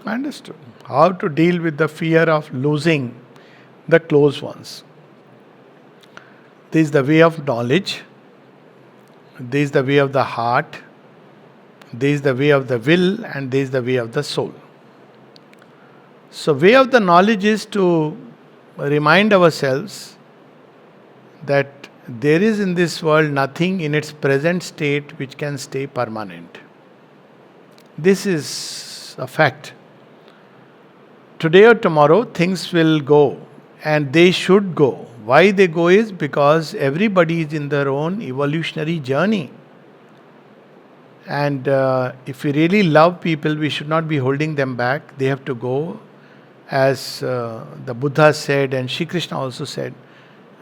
Understood. How to deal with the fear of losing the close ones. This is the way of knowledge. This is the way of the heart. This is the way of the will, and this is the way of the soul. So, way of the knowledge is to remind ourselves that there is in this world nothing in its present state which can stay permanent. This is a fact. Today or tomorrow, things will go, and they should go. Why they go is because everybody is in their own evolutionary journey. And if we really love people, we should not be holding them back. They have to go, as the Buddha said, and Shri Krishna also said,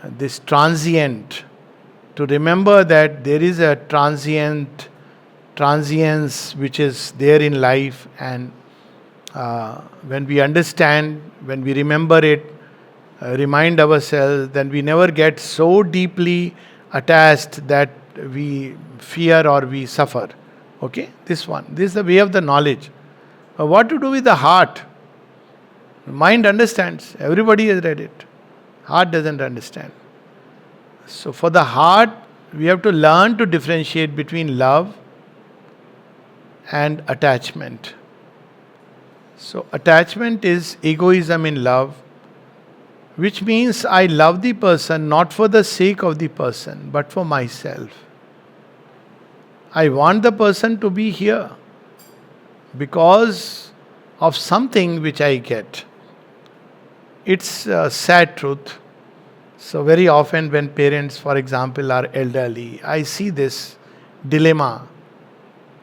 this transient, to remember that there is a transience which is there in life, and when we understand, when we remember it, remind ourselves, then we never get so deeply attached that we fear or we suffer. Okay, this one. This is the way of the knowledge. What to do with the heart? Mind understands. Everybody has read it. Heart doesn't understand. So for the heart, we have to learn to differentiate between love and attachment. So attachment is egoism in love, which means I love the person not for the sake of the person, but for myself. I want the person to be here because of something which I get. It's a sad truth. So very often when parents, for example, are elderly, I see this dilemma.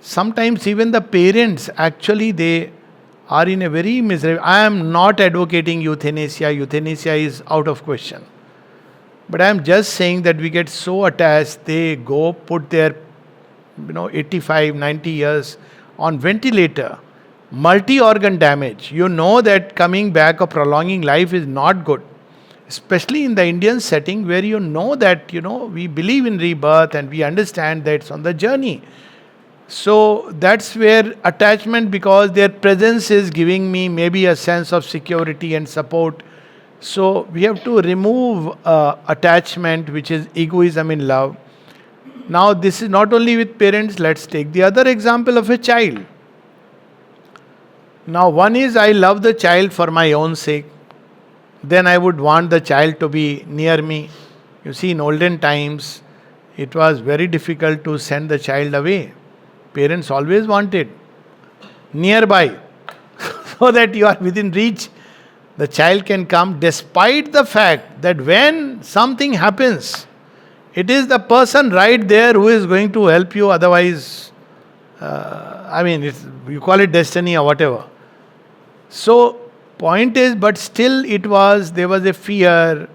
Sometimes even the parents, actually they are in a very miserable... I am not advocating euthanasia. Euthanasia is out of question. But I am just saying that we get so attached, they go put their 85, 90 years on ventilator, multi-organ damage. You know that coming back or prolonging life is not good. Especially in the Indian setting where you know that, we believe in rebirth and we understand that it's on the journey. So that's where attachment, because their presence is giving me maybe a sense of security and support. So we have to remove attachment, which is egoism in love. Now this is not only with parents, let's take the other example of a child. Now one is I love the child for my own sake. Then I would want the child to be near me. You see, in olden times, it was very difficult to send the child away. Parents always wanted nearby so that you are within reach. The child can come, despite the fact that when something happens, it is the person right there who is going to help you. Otherwise, you call it destiny or whatever. So, point is, but still there was a fear.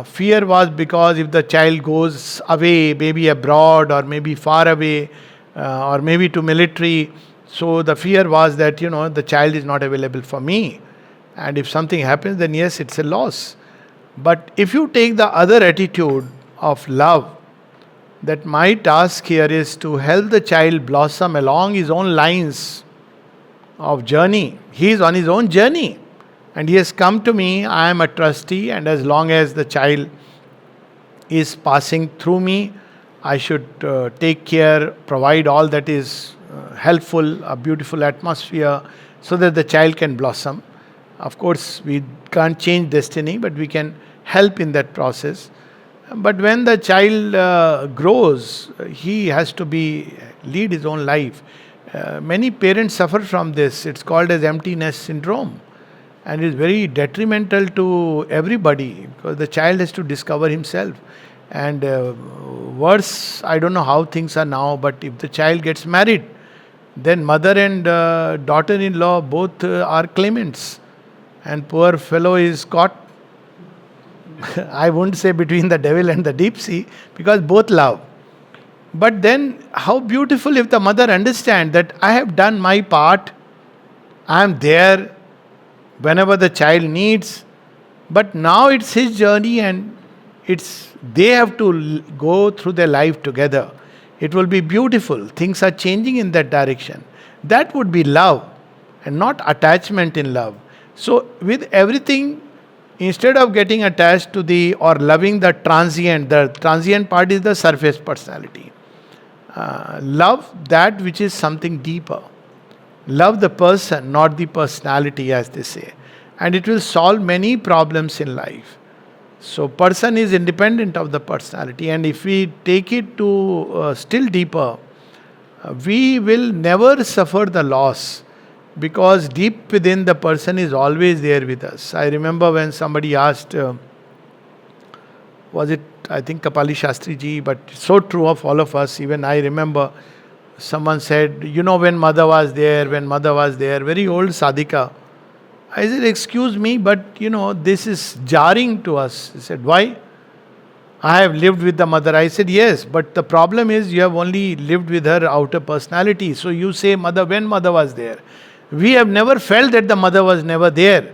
Fear was because if the child goes away, maybe abroad or maybe far away, or maybe to military, so the fear was that, the child is not available for me. And if something happens, then yes, it's a loss. But if you take the other attitude of love, that my task here is to help the child blossom along his own lines of journey. He is on his own journey and he has come to me. I am a trustee, and as long as the child is passing through me, I should take care, provide all that is helpful, a beautiful atmosphere, so that the child can blossom. Of course, we can't change destiny, but we can help in that process. But when the child grows, he has to lead his own life. Many parents suffer from this. It's called as empty nest syndrome. And it's very detrimental to everybody because the child has to discover himself. And worse, I don't know how things are now, but if the child gets married, then mother and daughter-in-law both are claimants. And poor fellow is caught, I won't say between the devil and the deep sea, because both love. But then, how beautiful if the mother understands that I have done my part, I am there whenever the child needs, but now it's his journey and they have to go through their life together. It will be beautiful. Things are changing in that direction. That would be love. and not attachment in love. So, with everything, instead of getting attached to the or loving the transient part is the surface personality. Love that which is something deeper. Love the person, not the personality, as they say. And it will solve many problems in life. So, person is independent of the personality, and if we take it to still deeper, we will never suffer the loss because deep within the person is always there with us. I remember when somebody asked, was it, I think, Kapali Shastri ji, but so true of all of us. Even I remember someone said, when mother was there, very old sadhika. I said, excuse me, but this is jarring to us. He said, why? I have lived with the mother. I said, yes, but the problem is you have only lived with her outer personality. So you say mother when mother was there. We have never felt that the mother was never there.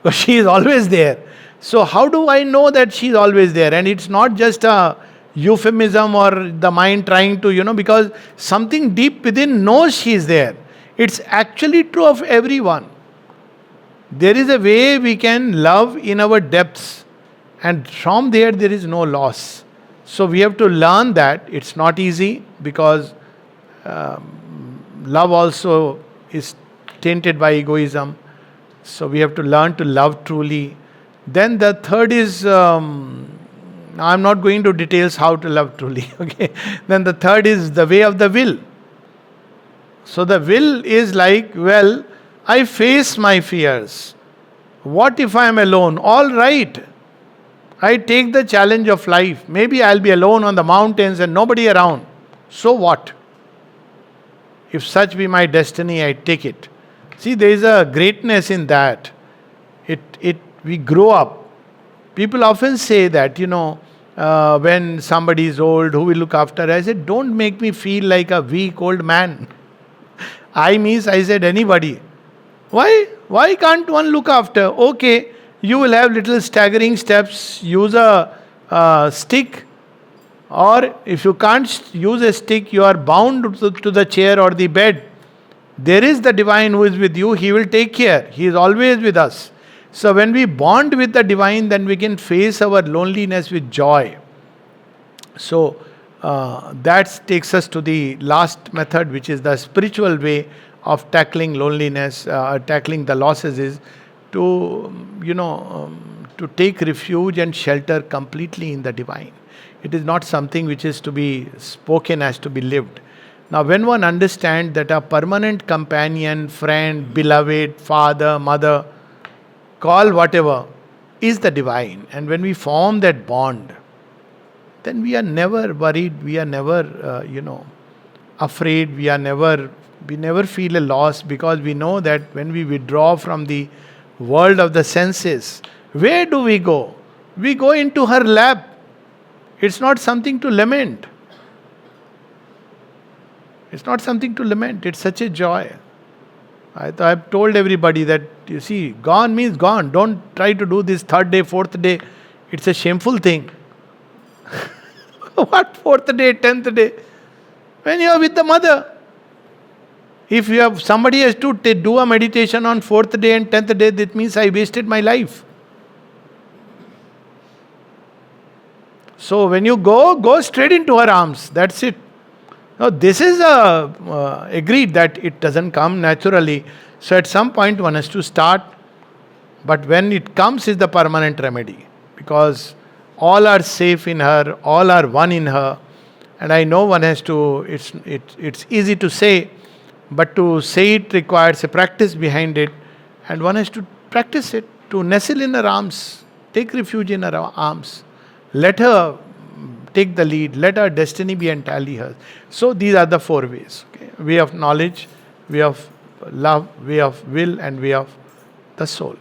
Because she is always there. So how do I know that she is always there? And it's not just a euphemism or the mind trying to, because something deep within knows she is there. It's actually true of everyone. There is a way we can love in our depths, and from there is no loss. So we have to learn that. It's not easy because love also is tainted by egoism. So we have to learn to love truly. Then the third is, I'm not going to details how to love truly. Okay. Then the third is the way of the will. So the will is like, well, I face my fears. What if I am alone? All right. I take the challenge of life. Maybe I'll be alone on the mountains and nobody around. So what? If such be my destiny, I take it. See, there is a greatness in that. We grow up. People often say that, when somebody is old, who will look after? I said, don't make me feel like a weak old man. I said anybody. Why? Why can't one look after? Okay, you will have little staggering steps. Use a stick. Or if you can't use a stick, you are bound to the chair or the bed. There is the divine who is with you. He will take care. He is always with us. So when we bond with the divine, then we can face our loneliness with joy. So that takes us to the last method, which is the spiritual way of tackling loneliness, tackling the losses, is to to take refuge and shelter completely in the divine. It is not something which is to be spoken as to be lived. Now, when one understands that a permanent companion, friend, beloved, father, mother, call whatever, is the divine, and when we form that bond, then we are never worried, we are never, afraid, we never feel a loss, because we know that when we withdraw from the world of the senses, where do we go? We go into her lap. It's not something to lament. It's not something to lament. It's such a joy. I've told everybody that, you see, gone means gone. Don't try to do this third day, fourth day. It's a shameful thing. What fourth day, 10th day? When you are with the mother. If somebody has to do a meditation on 4th day and 10th day, that means I wasted my life. So when you go straight into her arms. That's it. Now this is agreed that it doesn't come naturally. So at some point one has to start. But when it comes is the permanent remedy. Because all are safe in her, all are one in her. And I know one has to, it's easy to say, but to say it requires a practice behind it. And one has to practice it, to nestle in her arms, take refuge in her arms. Let her take the lead, let her destiny be entirely hers. So these are the 4 ways. Okay? Way of knowledge, way of love, way of will, and way of the soul.